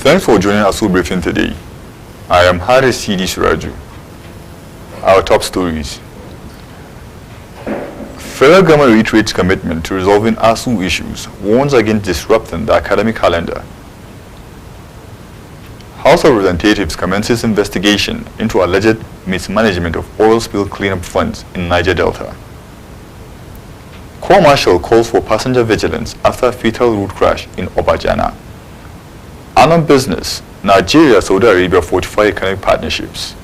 Thanks for joining Aso Briefing today. I am Haris Sidi Suraju. Our top stories. Federal government reiterates commitment to resolving ASU issues, warns against disrupting the academic calendar. House of Representatives commences investigation into alleged mismanagement of oil spill cleanup funds in Niger Delta. Corps Marshal calls for passenger vigilance after fatal road crash in Obajana. And on business, Nigeria, Saudi Arabia fortify economic partnerships.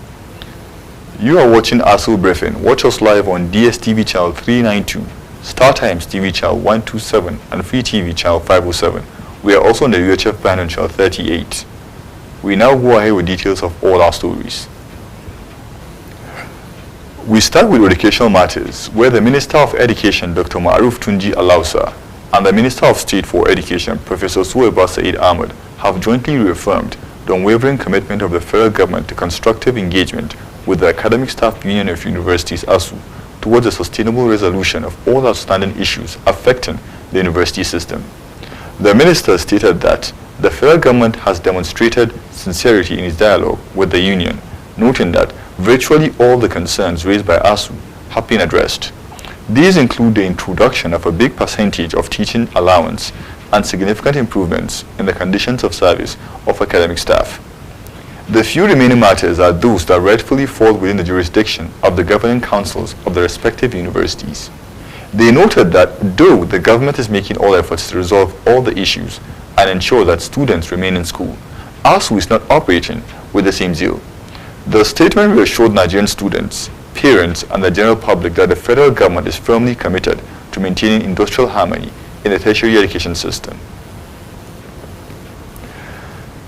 You are watching Aso Briefing. Watch us live on DSTV channel 392, Star Times TV channel 127, and Free TV channel 507. We are also on the UHF band on channel 38. We now go ahead with details of all our stories. We start with educational matters, where the Minister of Education, Dr. Maruf Tunji Alausa, and the Minister of State for Education, Professor Suwaiba Said Ahmed, have jointly reaffirmed the unwavering commitment of the federal government to constructive engagement with the Academic Staff Union of Universities, ASU, towards a sustainable resolution of all outstanding issues affecting the university system. The minister stated that the federal government has demonstrated sincerity in its dialogue with the union, noting that virtually all the concerns raised by ASU have been addressed. These include the introduction of a big percentage of teaching allowance and significant improvements in the conditions of service of academic staff. The few remaining matters are those that rightfully fall within the jurisdiction of the governing councils of the respective universities. They noted that though the government is making all efforts to resolve all the issues and ensure that students remain in school, ASU is not operating with the same zeal. The statement reassured Nigerian students, parents, and the general public that the federal government is firmly committed to maintaining industrial harmony in the tertiary education system.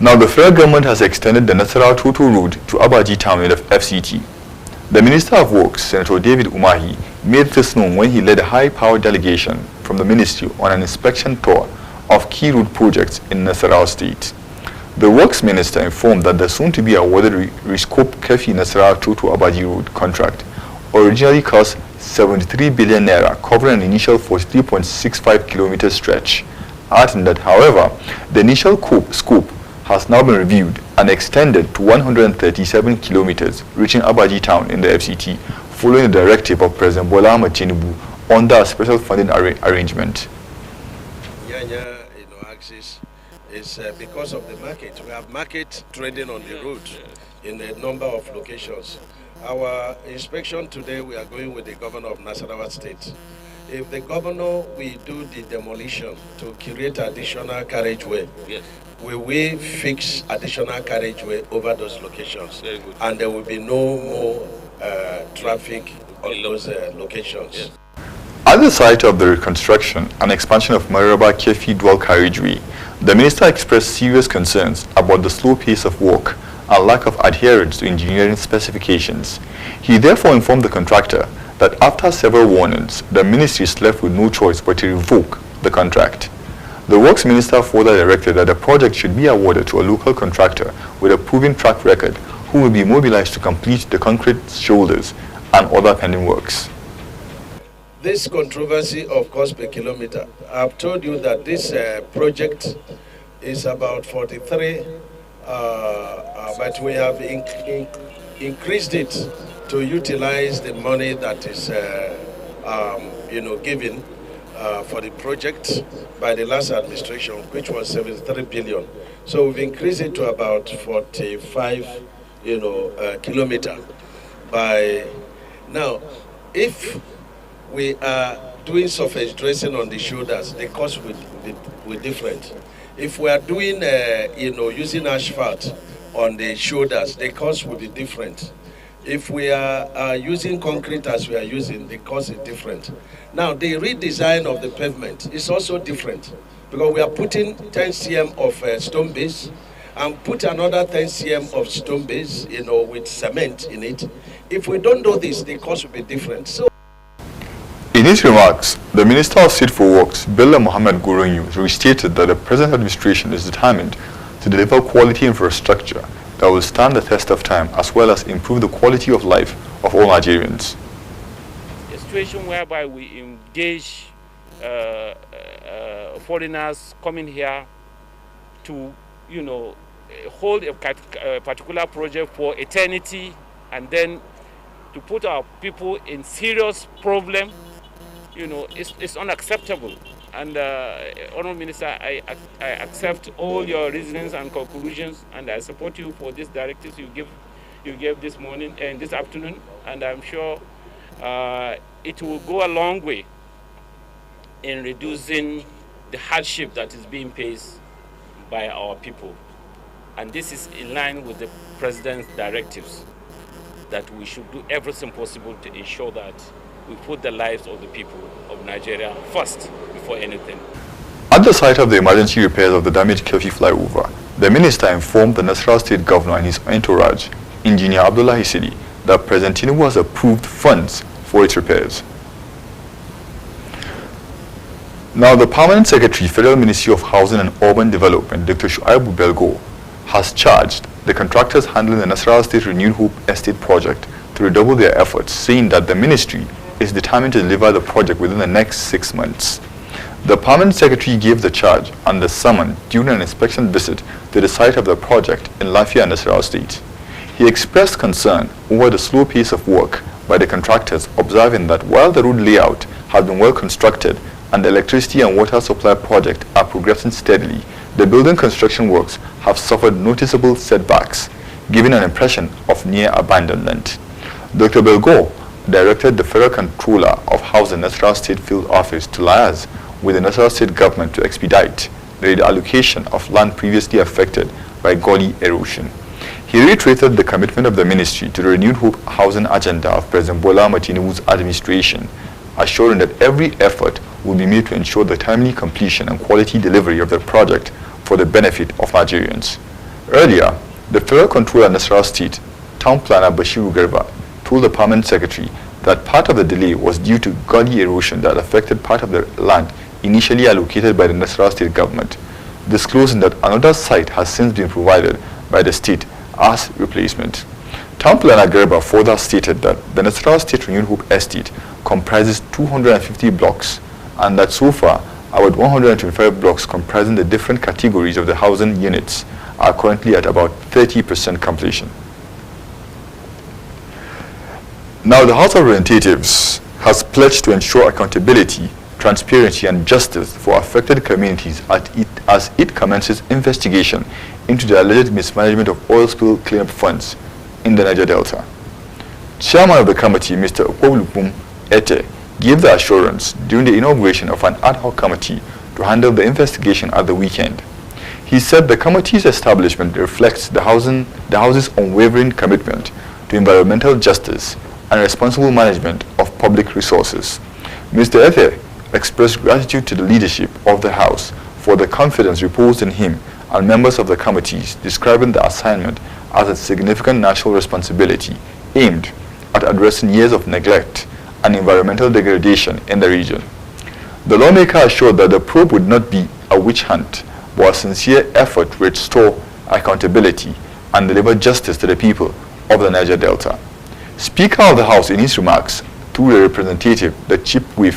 Now, the federal government has extended the Nasarawa Total Road to Abaji town in the FCT. The Minister of Works, Senator David Umahi, made this known when he led a high-powered delegation from the ministry on an inspection tour of key road projects in Nasarawa State. The Works Minister informed that the soon-to-be awarded Rescope Kefi Nasarawa Total Abaji Road contract originally cost 73 billion naira, covering an initial 43.65 kilometer stretch, adding that, however, the initial scope has now been reviewed and extended to 137 kilometers, reaching Abaji town in the FCT, following the directive of President Bola Ahmed Tinubu under a special funding arrangement. Axis is because of the market. We have market trading on the road in a number of locations. Our inspection today, we are going with the governor of Nasarawa State. If the governor will do the demolition to create additional carriageway, yes, we fix additional carriageway over those locations, and there will be no more traffic on those locations. Yes. At the site of the reconstruction and expansion of Maraba Kefi dual carriageway, the minister expressed serious concerns about the slow pace of work and lack of adherence to engineering specifications. He therefore informed the contractor that after several warnings, the ministry is left with no choice but to revoke the contract. The Works Minister further directed that the project should be awarded to a local contractor with a proven track record who will be mobilized to complete the concrete shoulders and other pending works. This controversy of cost per kilometer, I've told you that this project is about 43, but we have increased it to utilize the money that is, given for the project by the last administration, which was 73 billion. So we've increased it to about 45, kilometer. By now, if we are doing surface dressing on the shoulders, the cost will be different. If we are doing, using asphalt on the shoulders, the cost will be different. If we are using concrete as we are using, the cost is different. Now, the redesign of the pavement is also different because we are putting 10 cm of stone base and put another 10 cm of stone base, with cement in it. If we don't do this, the cost will be different. So, in his remarks, the Minister of State for Works, Bello Mohammed Goronyu, restated that the present administration is determined to deliver quality infrastructure that will stand the test of time as well as improve the quality of life of all Nigerians. A situation whereby we engage foreigners coming here to, hold a particular project for eternity and then to put our people in serious problem, it's unacceptable. And Honourable Minister, I accept all your reasons and conclusions, and I support you for these directives you gave this morning and this afternoon, and I'm sure it will go a long way in reducing the hardship that is being faced by our people. And this is in line with the President's directives that we should do everything possible to ensure that we put the lives of the people of Nigeria first before anything. At the site of the emergency repairs of the damaged Kelfi flyover, the minister informed the Nasarawa State Governor and his entourage, Engineer Abdullah Hisili, that President Tinubu has approved funds for its repairs. Now, the Permanent Secretary, Federal Ministry of Housing and Urban Development, Dr. Shuaibu Belgo, has charged the contractors handling the Nasarawa State Renewed Hope Estate project to redouble their efforts, saying that the ministry is determined to deliver the project within the next 6 months. The Permanent Secretary gave the charge and the summons during an inspection visit to the site of the project in Lafia, Nasarawa State. He expressed concern over the slow pace of work by the contractors, observing that while the road layout has been well constructed and the electricity and water supply project are progressing steadily, the building construction works have suffered noticeable setbacks, giving an impression of near abandonment. Dr. Belgo directed the Federal Controller of Housing Nasarawa State Field Office to liaise with the Nasarawa State Government to expedite the reallocation of land previously affected by gully erosion. He reiterated the commitment of the ministry to the Renewed Hope housing agenda of President Bola Ahmed Tinubu's administration, assuring that every effort will be made to ensure the timely completion and quality delivery of the project for the benefit of Nigerians. Earlier, the Federal Controller of Nasarawa State, Town Planner Bashiru Garba, told the Permanent Secretary that part of the delay was due to gully erosion that affected part of the land initially allocated by the Nasarawa State Government, disclosing that another site has since been provided by the state as replacement. Town Planner Garba further stated that the Nasarawa State Renewed Hope Estate comprises 250 blocks and that so far about 125 blocks comprising the different categories of the housing units are currently at about 30% completion. Now, the House of Representatives has pledged to ensure accountability, transparency and justice for affected communities as it commences investigation into the alleged mismanagement of oil spill cleanup funds in the Niger Delta. Chairman of the committee, Mr. Okwulupum Ete, gave the assurance during the inauguration of an ad hoc committee to handle the investigation at the weekend. He said the committee's establishment reflects the House's unwavering commitment to environmental justice and responsible management of public resources. Mr. Ete expressed gratitude to the leadership of the House for the confidence reposed in him and members of the committees, describing the assignment as a significant national responsibility aimed at addressing years of neglect and environmental degradation in the region. The lawmaker assured that the probe would not be a witch hunt, but a sincere effort to restore accountability and deliver justice to the people of the Niger Delta. Speaker of the House, in his remarks to the representative, the Chief Whip,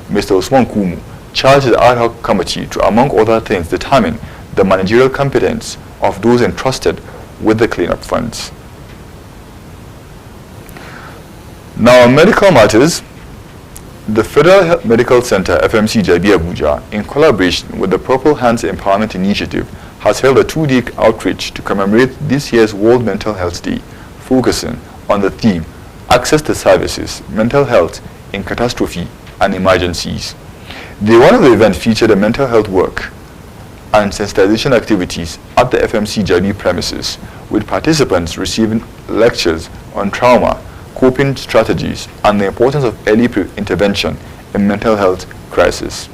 Mr. Usman Kumu, charged the ad hoc committee to, among other things, determine the managerial competence of those entrusted with the cleanup funds. Now, on medical matters, the Federal Medical Center, FMC Jabi Abuja, in collaboration with the Purple Hands Empowerment Initiative, has held a 2-day outreach to commemorate this year's World Mental Health Day, focusing on the theme, Access to Services, Mental Health in Catastrophe and Emergencies. Day one of the event featured a mental health work and sensitization activities at the FMC Jabi premises, with participants receiving lectures on trauma, coping strategies, and the importance of early intervention in mental health crisis.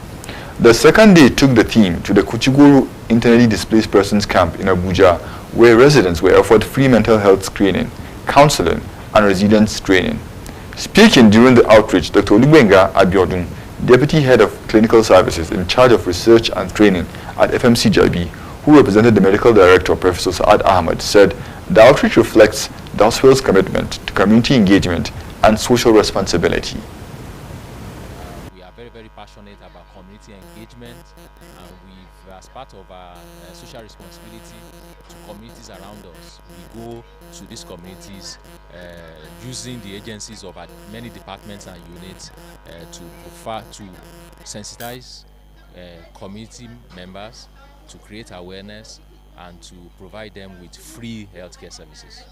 The second day took the theme to the Kuchiguru Internally Displaced Persons Camp in Abuja, where residents were offered free mental health screening, counseling, and resilience training. Speaking during the outreach, Dr. Olubenga Abiodun, Deputy Head of Clinical Services in charge of research and training at FMC Jabi, who represented the Medical Director, Professor Saad Ahmed, said the outreach reflects the hospital's commitment to community engagement and social responsibility. We are very, very passionate passionate about community engagement, and we've, as part of our social responsibility to communities around us, we go to these communities using the agencies of many departments and units to sensitize community members, to create awareness, and to provide them with free healthcare services.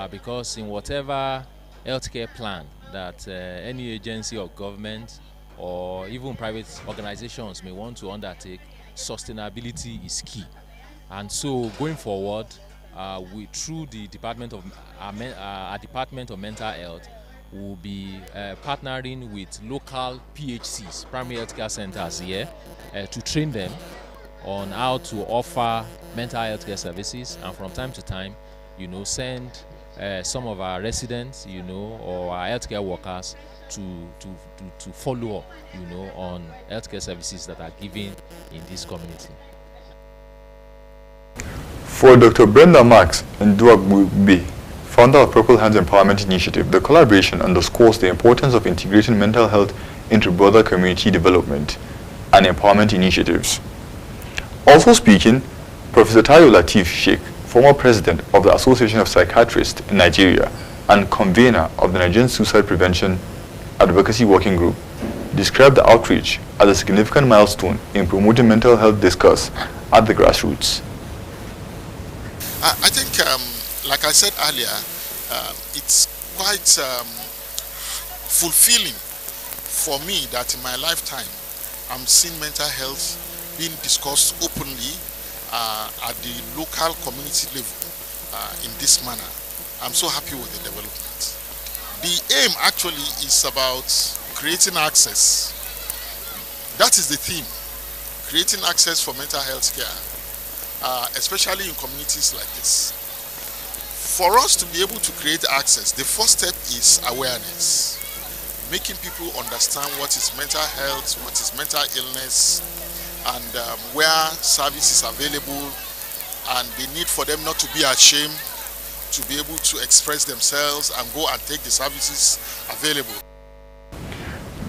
Because in whatever healthcare plan that any agency or government or even private organizations may want to undertake, sustainability is key. And so going forward, we, through the Department of our Department of Mental Health, will be partnering with local PHCs, primary healthcare centers here, to train them on how to offer mental health care services, and from time to time, send some of our residents, or our healthcare workers to follow up, on healthcare services that are given in this community. For Dr. Brenda Marks and Duagbe, founder of Purple Hands Empowerment Initiative, the collaboration underscores the importance of integrating mental health into broader community development and empowerment initiatives. Also speaking, Professor Tayo Latif Sheikh, former president of the Association of Psychiatrists in Nigeria and convener of the Nigerian Suicide Prevention Advocacy Working Group, described the outreach as a significant milestone in promoting mental health discourse at the grassroots. I think, like I said earlier, it's quite fulfilling for me that in my lifetime I'm seeing mental health being discussed openly at the local community level in this manner. I'm so happy with the development. The aim actually is about creating access. That is the theme, creating access for mental health care, especially in communities like this. For us to be able to create access, the first step is awareness, making people understand what is mental health, what is mental illness, and where service is available, and the need for them not to be ashamed to be able to express themselves and go and take the services available.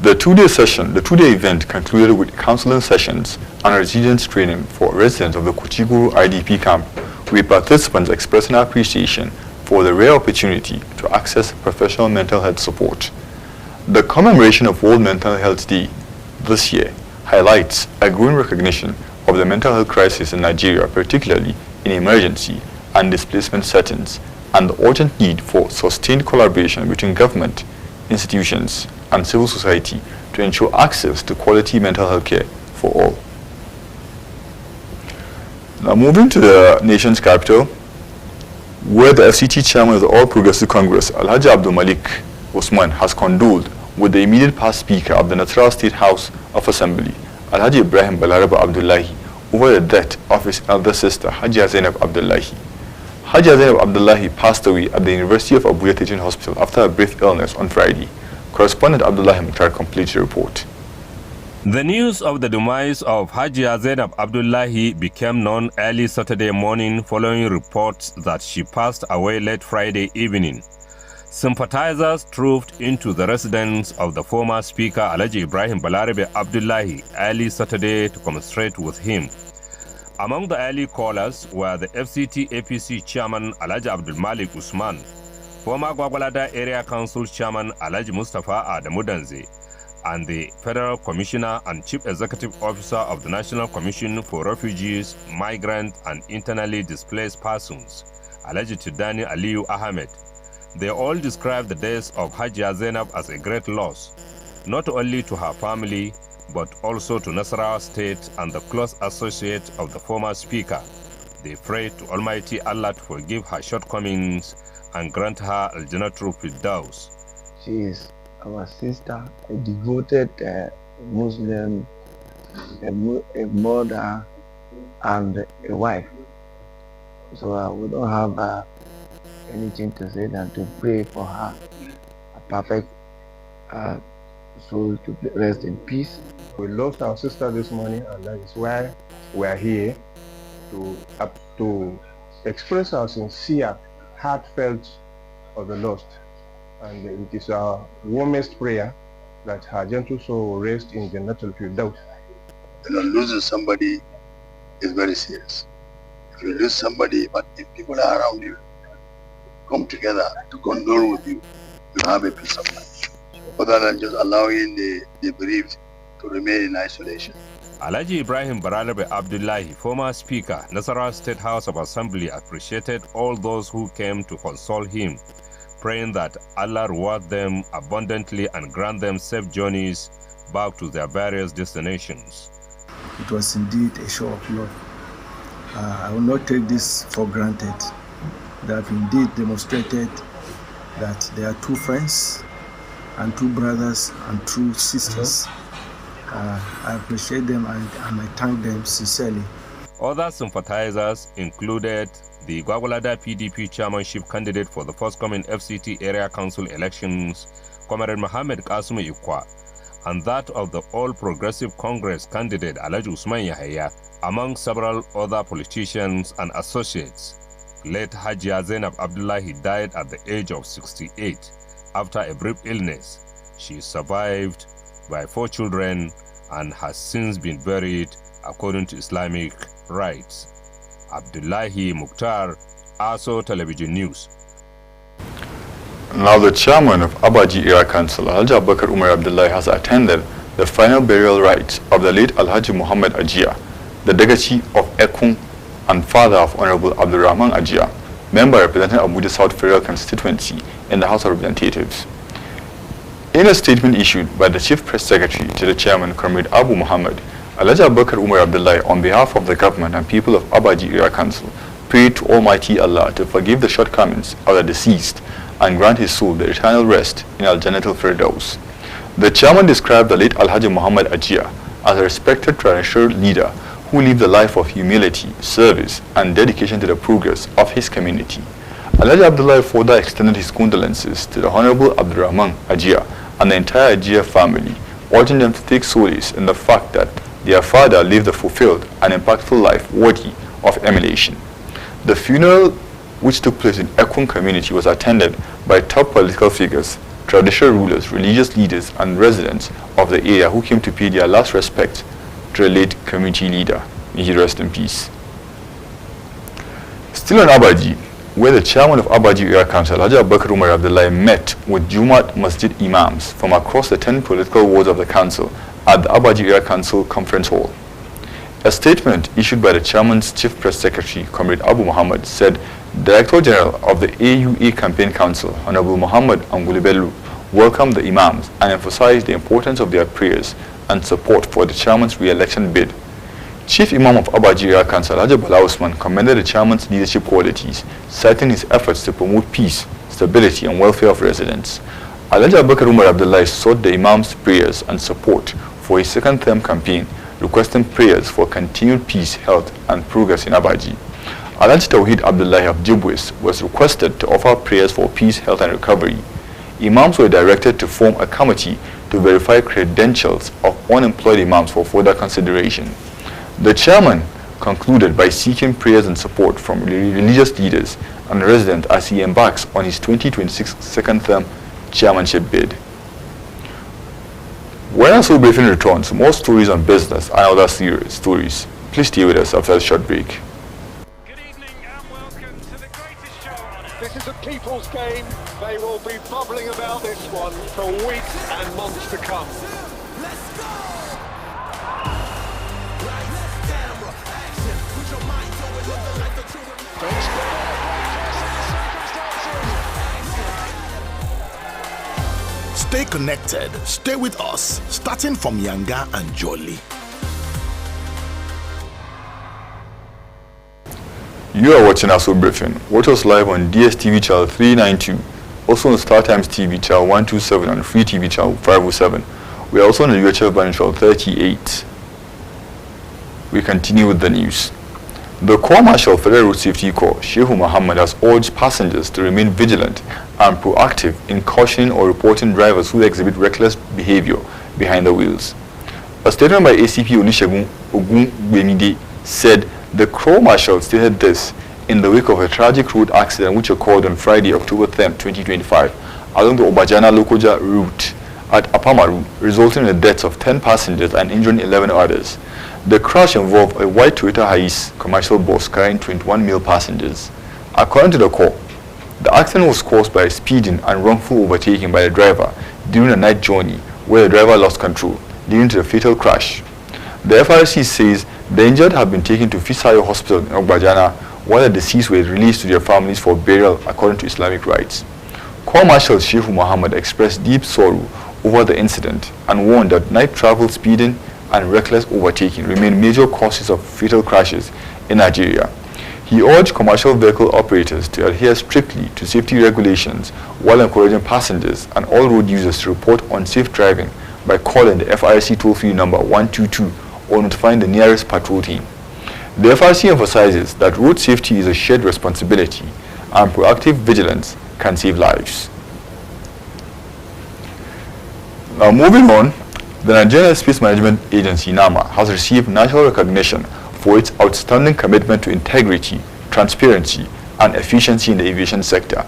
The two-day event concluded with counseling sessions and resilience training for residents of the Kuchiguru IDP camp, with participants expressing appreciation for the rare opportunity to access professional mental health support. The commemoration of World Mental Health Day this year highlights a growing recognition of the mental health crisis in Nigeria, particularly in emergency and displacement settings, and the urgent need for sustained collaboration between government, institutions, and civil society to ensure access to quality mental health care for all. Now moving to the nation's capital, where the FCT chairman of the All Progressive Congress, Alhaji Abdul Malik Usman, has condoled with the immediate past speaker of the Nasarawa State House of Assembly, Alhaji Ibrahim Balaraba Abdullahi, over the death of his elder sister, Hajia Zainab Abdullahi. Hajia Zainab Abdullahi passed away at the University of Abuja Teaching Hospital after a brief illness on Friday. Correspondent Abdullahi Mukhtar completes the report. The news of the demise of Hajia Zainab Abdullahi became known early Saturday morning following reports that she passed away late Friday evening. Sympathizers trooped into the residence of the former speaker Alhaji Ibrahim Balarabe Abdullahi early Saturday to commiserate with him. Among the early callers were the FCT APC chairman Alhaji Abdul Malik Usman, former Gwagwalada Area Council chairman Alhaji Mustafa Adamudanze, and the Federal Commissioner and Chief Executive Officer of the National Commission for Refugees, Migrants and Internally Displaced Persons, Alhaji Tidani Aliyu Ahmed. They all described the death of Hajia Zainab as a great loss, not only to her family, but also to Nasarawa State and the close associate of the former speaker. They prayed to Almighty Allah to forgive her shortcomings and grant her Al-Jannatul Firdaus. She is our sister, a devoted Muslim, a mother, and a wife. So we don't have anything to say than to pray for her, a perfect soul to rest in peace. We lost our sister this morning, and that is why we are here to express our sincere, heartfelt of the lost. And it is our warmest prayer that her gentle soul will rest in Jannatul Firdaus. Losing somebody is very serious. If you lose somebody, but if people are around you, come together to condole with you, you have a peace of mind, rather than just allowing the bereaved to remain in isolation. Alhaji Ibrahim Baralabe Abdullahi, former Speaker, Nasarawa State House of Assembly, appreciated all those who came to console him, praying that Allah reward them abundantly and grant them safe journeys back to their various destinations. It was indeed a show of love. I will not take this for granted. They have indeed demonstrated that they are true friends and true brothers and true sisters. I appreciate them and I thank them sincerely. Other sympathizers included the Gwagwalada PDP chairmanship candidate for the forthcoming FCT area council elections, Comrade Mohammed Kasumu Ikwa, and that of the All Progressive Congress candidate Alhaji Usman Yahaya, among several other politicians and associates. Late Hajia Zainab Abdullahi died at the age of 68 after a brief illness. She is survived by 4 children and has since been buried according to Islamic rites. Abdullahi Mukhtar, Aso Television News. Now the chairman of Abaji Area Council, Alhaji Abubakar Umar Abdullahi, has attended the final burial rites of the late Alhaji Muhammad Ajia, the Dagachi of Ekun and father of Honorable Abdul Rahman Ajia, member representing Abuja South Federal Constituency in the House of Representatives. In a statement issued by the Chief Press Secretary to the Chairman, Comrade Abu Muhammad, Alhaji Abubakar Umar Abdullahi, on behalf of the government and people of Abaji Area Council, prayed to Almighty Allah to forgive the shortcomings of the deceased and grant his soul the eternal rest in Al-Jannatul Firdaus. The chairman described the late Alhaji Muhammad Ajia as a respected traditional leader who lived a life of humility, service, and dedication to the progress of his community. Alhaji Abdullah further extended his condolences to the Honorable Abdurrahman Ajia and the entire Ajia family, urging them to take solace in the fact that their father lived a fulfilled and impactful life worthy of emulation. The funeral, which took place in Ekun community, was attended by top political figures, traditional rulers, religious leaders, and residents of the area who came to pay their last respect to the late community leader. May he rest in peace. Still in Abaji, where the chairman of Abaji Area Council, Alhaji Abubakar Umar Abdullahi, met with Jumat Masjid imams from across the 10 political wards of the council at the Abaji Area Council Conference Hall. A statement issued by the chairman's chief press secretary, Comrade Abu Muhammad, said Director General of the AUA Campaign Council, Honorable Muhammad Angulibelu, welcomed the imams and emphasized the importance of their prayers and support for the chairman's re-election bid. Chief Imam of Abaji Area Council, Alhaji Bala Usman, commended the chairman's leadership qualities, citing his efforts to promote peace, stability, and welfare of residents. Alhaji Abubakar Umar Abdullahi sought the imam's prayers and support for his second-term campaign, requesting prayers for continued peace, health, and progress in Abaji. Alhaji Tawheed Abdullahi of Jibwis was requested to offer prayers for peace, health, and recovery. Imams were directed to form a committee to verify credentials of unemployed imams for further consideration. The chairman concluded by seeking prayers and support from religious leaders and residents as he embarks on his 2026 second-term chairmanship bid. When Aso Briefing returns, more stories on business and other stories. Please stay with us after a short break. Good evening and welcome to the greatest show on earth. This is a people's game. They will be bubbling about this one for weeks and months to come. Let's go! Stay connected. Stay with us, starting from Yanga and Jolly. You are watching Aso Briefing. Watch us live on DSTV channel 392, also on StarTimes TV channel 127 and Free TV channel 507. We are also on the UHF band channel 38. We continue with the news. The Corps Marshal Federal Road Safety Corps, Shehu Muhammad, has urged passengers to remain vigilant and proactive in cautioning or reporting drivers who exhibit reckless behavior behind the wheels. A statement by ACP Olusegun Ogungbemide said the Corps Marshal stated this in the wake of a tragic road accident which occurred on Friday, October 10, 2025, along the Obajana-Lokoja route at Apamaru, resulting in the deaths of 10 passengers and injuring 11 others. The crash involved a white Toyota Hiace commercial bus carrying 21 male passengers. According to the corps, the accident was caused by speeding and wrongful overtaking by the driver during a night journey where the driver lost control, leading to the fatal crash. The FRC says the injured have been taken to Fisayo Hospital in Ogbajana, while the deceased were released to their families for burial according to Islamic rites. Corps Marshal Shehu Muhammad expressed deep sorrow over the incident and warned that night travel, speeding, and reckless overtaking remain major causes of fatal crashes in Nigeria. He urged commercial vehicle operators to adhere strictly to safety regulations while encouraging passengers and all road users to report unsafe driving by calling the FRC toll-free number 122 or notifying the nearest patrol team. The FRC emphasizes that road safety is a shared responsibility and proactive vigilance can save lives. Now moving on, the Nigerian Space Management Agency NAMA has received national recognition for its outstanding commitment to integrity, transparency, and efficiency in the aviation sector.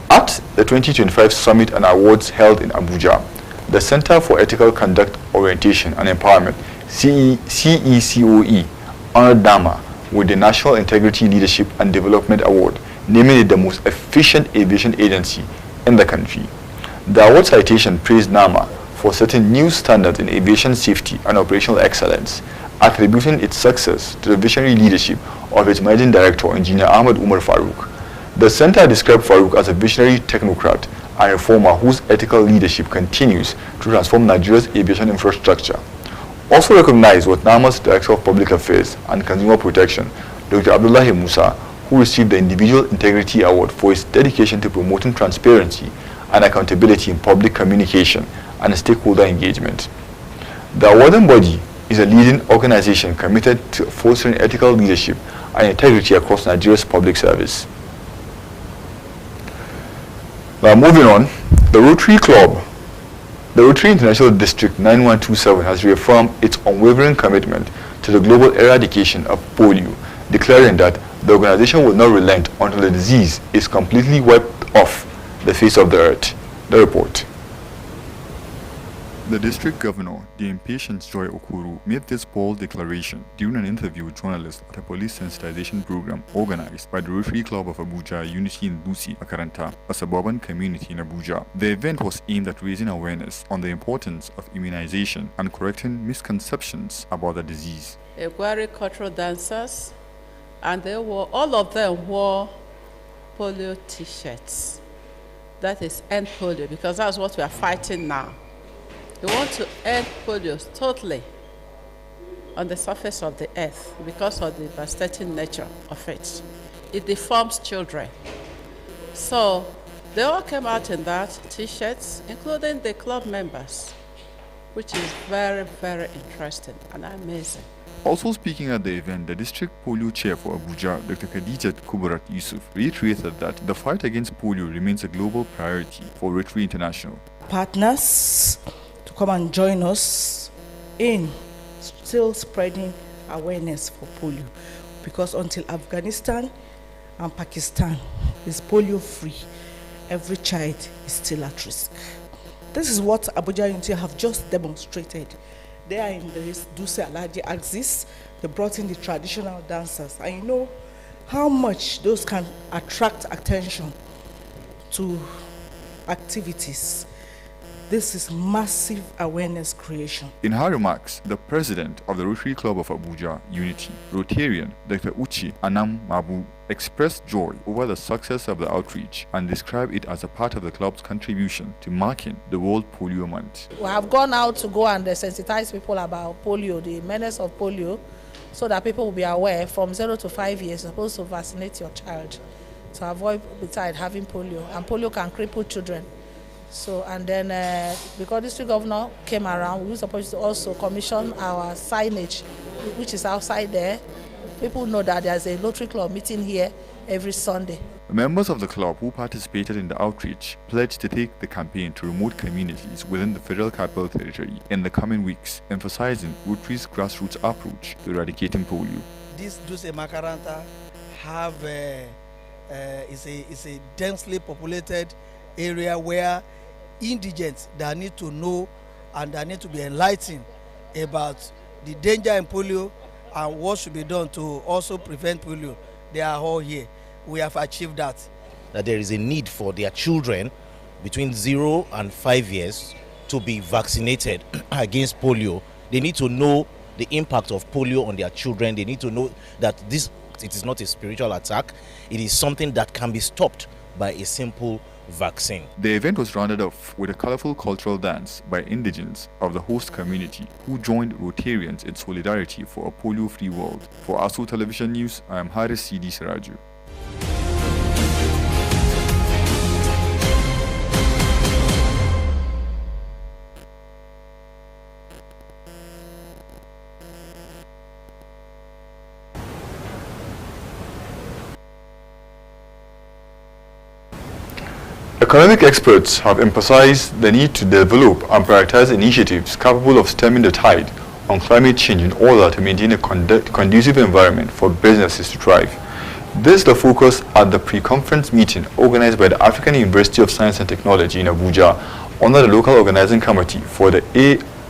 At the 2025 Summit and Awards held in Abuja, the Center for Ethical Conduct Orientation and Empowerment, CECOE, honored NAMA with the National Integrity Leadership and Development Award, naming it the most efficient aviation agency in the country. The award citation praised NAMA for setting new standards in aviation safety and operational excellence, attributing its success to the visionary leadership of its managing director, Engineer Ahmed Umar Farouk. The center described Farouk as a visionary technocrat and reformer whose ethical leadership continues to transform Nigeria's aviation infrastructure. Also recognized was NAMA's Director of Public Affairs and Consumer Protection, Dr. Abdullahi Musa, who received the Individual Integrity Award for his dedication to promoting transparency and accountability in public communication and stakeholder engagement. The awarding body is a leading organization committed to fostering ethical leadership and integrity across Nigeria's public service. Now moving on, the Rotary Club, the Rotary International District 9127 has reaffirmed its unwavering commitment to the global eradication of polio, declaring that the organization will not relent until the disease is completely wiped off the face of the earth. The report. The district governor, the impatient Joy Okuru, made this bold declaration during an interview with journalists at a police sensitization program organized by the Rotary Club of Abuja Unity in Lucy, Akaranta, a suburban community in Abuja. The event was aimed at raising awareness on the importance of immunization and correcting misconceptions about the disease. Eguari cultural dancers, and all of them wore polio t-shirts. That is end polio, because that's what we are fighting now. We want to end polio totally on the surface of the earth because of the devastating nature of it. It deforms children. So they all came out in that t-shirts, including the club members, which is very, very interesting and amazing. Also speaking at the event, the district polio chair for Abuja, Dr. Khadijat Kubarat Yusuf, reiterated that the fight against polio remains a global priority for Rotary International. Partners to come and join us in still spreading awareness for polio, because until Afghanistan and Pakistan is polio free, every child is still at risk. This is what Abuja Unity have just demonstrated. They are in the Duse Alaji axis. They brought in the traditional dancers. And you know how much those can attract attention to activities. This is massive awareness creation. In her remarks, the president of the Rotary Club of Abuja Unity, Rotarian Dr. Uchi Anam Mabu, expressed joy over the success of the outreach and described it as a part of the club's contribution to marking the World Polio Month. We have gone out to go and sensitize people about polio, the menace of polio, so that people will be aware from 0 to 5 years you're supposed to vaccinate your child to avoid besides having polio, and polio can cripple children. So, and then because district governor came around, we were supposed to also commission our signage, which is outside there. People know that there's a Rotary Club meeting here every Sunday. Members of the club who participated in the outreach pledged to take the campaign to remote communities within the Federal Capital Territory in the coming weeks, emphasizing Rotary's grassroots approach to eradicating polio. This Duse Makaranta is a densely populated area where indigents that need to know and that need to be enlightened about the danger in polio and what should be done to also prevent polio. They are all here. We have achieved that. That there is a need for their children between 0 and 5 years to be vaccinated against polio. They need to know the impact of polio on their children. They need to know that it is not a spiritual attack. It is something that can be stopped by a simple vaccine. The event was rounded off with a colorful cultural dance by indigents of the host community who joined Rotarians in solidarity for a polio-free world. For Aso Television News, I am Haris Sidi Siraju. Economic experts have emphasized the need to develop and prioritize initiatives capable of stemming the tide on climate change in order to maintain a conducive environment for businesses to thrive. This is the focus at the pre-conference meeting organized by the African University of Science and Technology in Abuja under the local organizing committee for the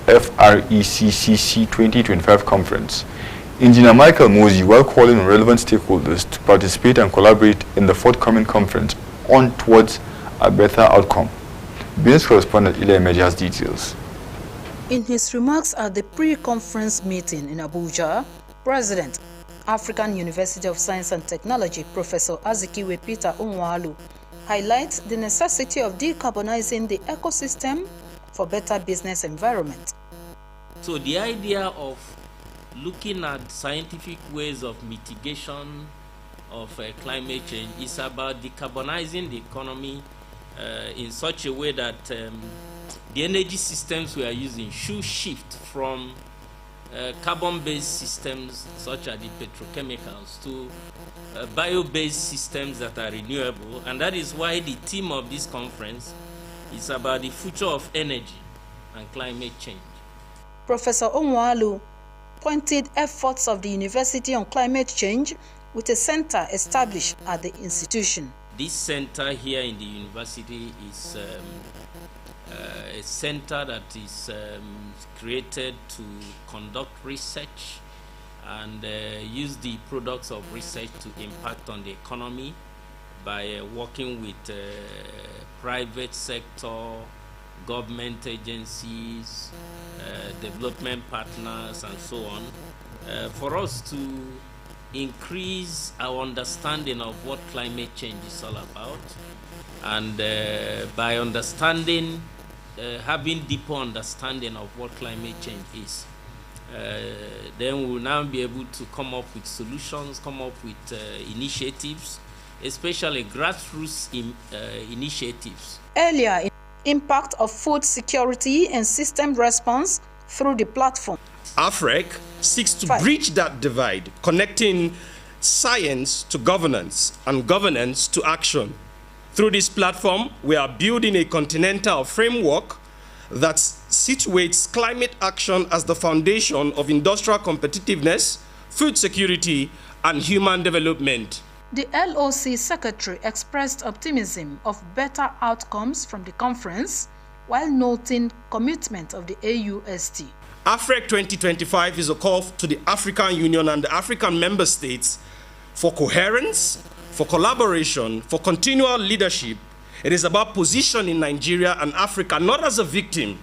AFRECCC 2025 conference. Engineer Michael Mosey, while calling on relevant stakeholders to participate and collaborate in the forthcoming conference on towards a better outcome. Business correspondent Ile Meji has details. In his remarks at the pre-conference meeting in Abuja, President, African University of Science and Technology, Professor Azikiwe Peter Onwalu, highlights the necessity of decarbonizing the ecosystem for better business environment. So the idea of looking at scientific ways of mitigation of climate change is about decarbonizing the economy in such a way that the energy systems we are using should shift from carbon-based systems such as the petrochemicals to bio-based systems that are renewable, and that is why the theme of this conference is about the future of energy and climate change. Professor Onwalu pointed efforts of the University on climate change with a center established at the institution. This center here in the university is a center that is created to conduct research and use the products of research to impact on the economy by working with private sector, government agencies, development partners, and so on, for us to increase our understanding of what climate change is all about, and by understanding, having deeper understanding of what climate change is, then we will now be able to come up with solutions, come up with initiatives, especially grassroots initiatives. Earlier, impact of food security and system response through the platform. AFREC seeks to bridge that divide, connecting science to governance and governance to action. Through this platform, we are building a continental framework that situates climate action as the foundation of industrial competitiveness, food security, and human development. The LOC secretary expressed optimism of better outcomes from the conference while noting commitment of the AUST. AFREC 2025 is a call to the African Union and the African member states for coherence, for collaboration, for continual leadership. It is about positioning Nigeria and Africa not as a victim,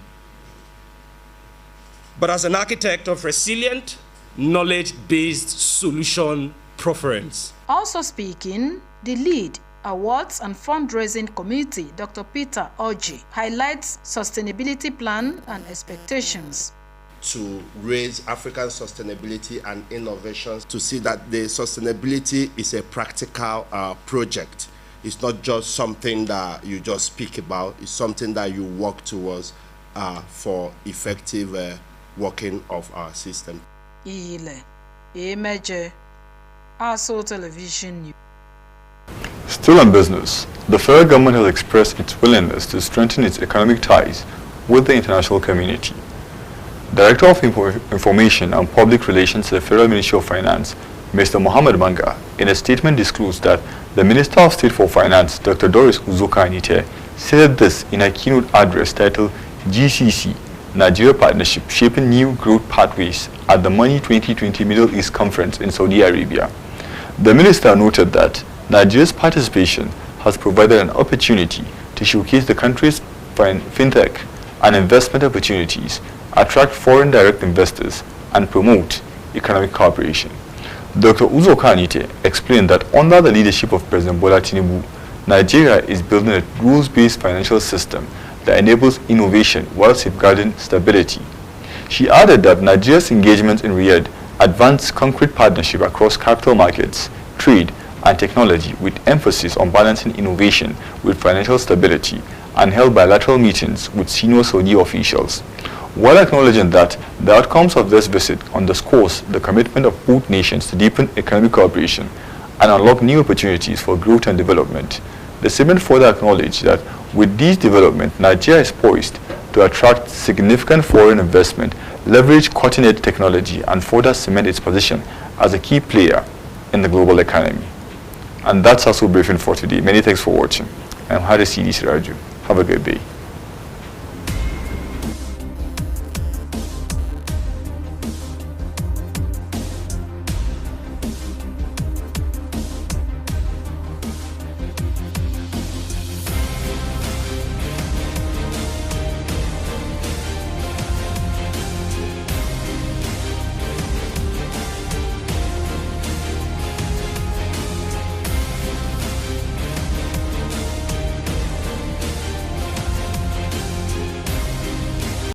but as an architect of resilient, knowledge-based solution preference. Also speaking, the lead Awards and Fundraising Committee, Dr. Peter Oji, highlights sustainability plan and expectations. To raise African sustainability and innovations, to see that the sustainability is a practical project. It's not just something that you just speak about, it's something that you work towards for effective working of our system. Aso Television News. Still on business, the federal government has expressed its willingness to strengthen its economic ties with the international community. Director of Information and Public Relations to the Federal Ministry of Finance, Mr. Mohamed Manga, in a statement disclosed that the Minister of State for Finance, Dr. Doris Uzoka Anite, said this in a keynote address titled GCC, Nigeria Partnership Shaping New Growth Pathways at the Money 2020 Middle East Conference in Saudi Arabia. The minister noted that Nigeria's participation has provided an opportunity to showcase the country's fintech and investment opportunities, attract foreign direct investors, and promote economic cooperation. Dr. Uzo Kanite explained that under the leadership of President Bola Tinubu, Nigeria is building a rules-based financial system that enables innovation while safeguarding stability. She added that Nigeria's engagement in Riyadh advanced concrete partnership across capital markets, trade, and technology with emphasis on balancing innovation with financial stability, and held bilateral meetings with senior Saudi officials. While acknowledging that the outcomes of this visit underscores the commitment of both nations to deepen economic cooperation and unlock new opportunities for growth and development, the statement further acknowledged that with these developments, Nigeria is poised to attract significant foreign investment, leverage cutting-edge technology, and further cement its position as a key player in the global economy. And that's Aso Briefing for today. Many thanks for watching. I'm Haris Siraju. Have a good day.